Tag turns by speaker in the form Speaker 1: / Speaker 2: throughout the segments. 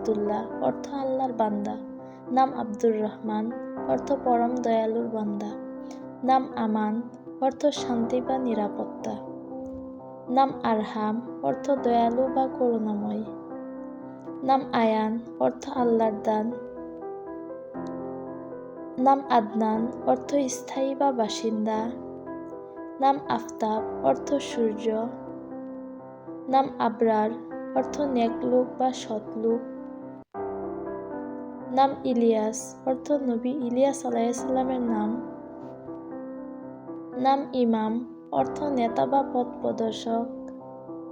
Speaker 1: আব্দুল্লাহ অর্থ আল্লাহর বান্দা। নাম আব্দুর রহমান অর্থ পরম দয়ালুর বান্দা। নাম আমান অর্থ শান্তি বা নিরাপত্তা। নাম আরহাম অর্থ দয়ালু বা করুণাময়। নাম আয়ান অর্থ আল্লাহর দান। নাম আদনান অর্থ স্থায়ী বা বাসিন্দা। নাম আফতাব অর্থ সূর্য। নাম আবরার অর্থ নেকলোক বা সৎলোক। নাম ইলিয়াস অর্থ নবী ইলিয়াস আলাইহিসসালামের নাম। নাম ইমাম অর্থ নেতা বা পথ প্রদর্শক।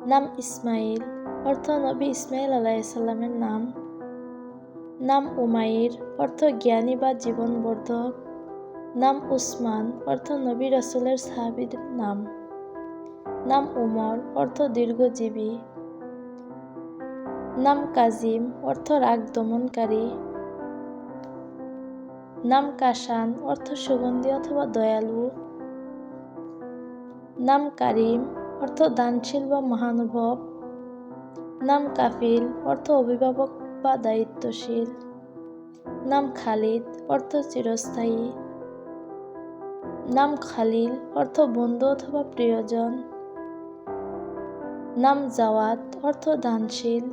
Speaker 1: নাম ইসমাইল অর্থ নবী ইসমাইল আলাইহিসসালামের নাম। নাম উমাইর অর্থ জ্ঞানী বা জীবনবর্ধক। নাম উসমান অর্থ নবী রাসূলের সাহাবীদের নাম। নাম উমর অর্থ দীর্ঘজীবী। নাম কাজিম অর্থ রাগ দমনকারী। নাম কাশান অর্থ সুগন্ধি অথবা দয়ালু। নাম কারিম অর্থ দানশীল বা মহানুভব। নাম কাফিল অর্থ অভিভাবক বা দায়িত্বশীল। নাম খালিদ অর্থ চিরস্থায়ী। নাম খালিল অর্থ বন্ধু অথবা প্রিয়জন। নাম জাওয়াদ অর্থ দানশীল।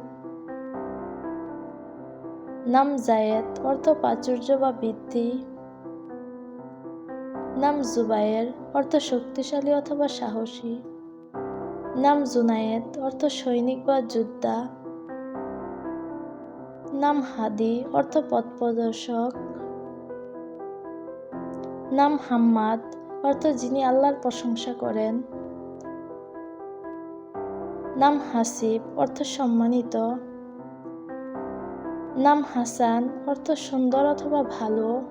Speaker 1: নাম জায়েদ অর্থ প্রাচুর্য বা বৃদ্ধি। নাম জুবায়ের অর্থ শক্তিশালী অথবা সাহসী। নাম জুনায়েদ অর্থ সৈনিক বা যোদ্ধা। নাম হাদি অর্থ পথপ্রদর্শক। নাম হাম্মাদ অর্থ যিনি আল্লাহর প্রশংসা করেন। নাম হাসিব অর্থ সম্মানিত। নাম হাসান অর্থ সুন্দর অথবা ভালো।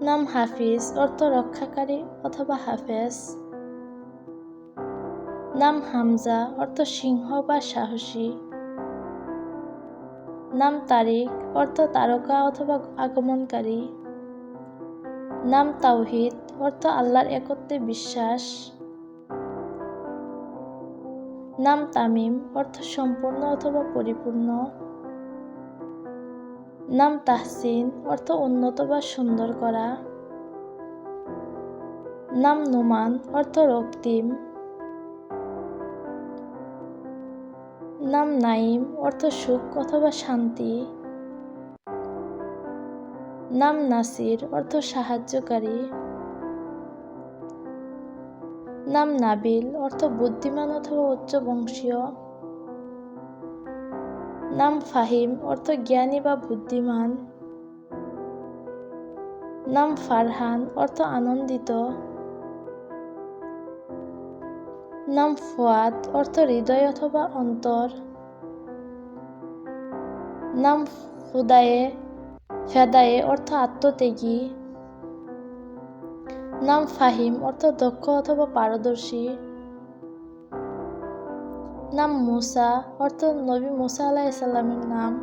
Speaker 1: নাম হাফিজ অর্থ রক্ষাকারী অথবা হাফেজ। নাম হামজা অর্থ সিংহ বা সাহসী। নাম তারিক অর্থ তারকা অথবা আগমনকারী। নাম তাওহীদ অর্থ আল্লাহর একত্বে বিশ্বাস। নাম তামিম অর্থ সম্পূর্ণ অথবা পরিপূর্ণ। নাম তাহসিন অর্থ উন্নত বা সুন্দর করা। নাম নুমান অর্থ রক্তিম। নাম নাইম অর্থ সুখ অথবা শান্তি। নাম নাসির অর্থ সাহায্যকারী। নাম নাবিল অর্থ বুদ্ধিমান অথবা উচ্চ বংশীয়। নাম ফাহিম অর্থ জ্ঞানী বা বুদ্ধিমান। নাম ফারহান অর্থ আনন্দিত। নাম ফুয়াদ অর্থ হৃদয় অথবা অন্তর। নাম ফেদায়ে অর্থ আত্মত্যাগী। নাম ফাহিম অর্থ দক্ষ অথবা পারদর্শী। নাম মুসা অর্থ নবী মুসা আলাইহিসসালামের নাম।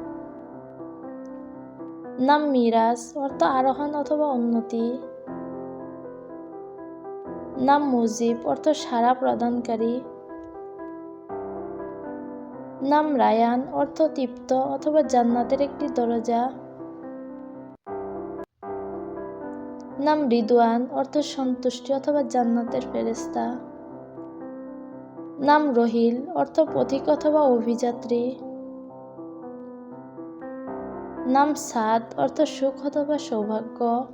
Speaker 1: নাম মিরাজ অর্থ আরোহণ অথবা উন্নতি। নাম মুজিব অর্থ সাড়া প্রদানকারী। নাম রায়ান অর্থ তৃপ্ত অথবা জান্নাতের একটি দরজা। নাম রিদওয়ান অর্থ সন্তুষ্টি অথবা জান্নাতের ফেরেশতা। নাম রহিল অর্থ পথিক অথবা অভিযাত্রী। নাম সাদ অর্থ সুখ অথবা সৌভাগ্য।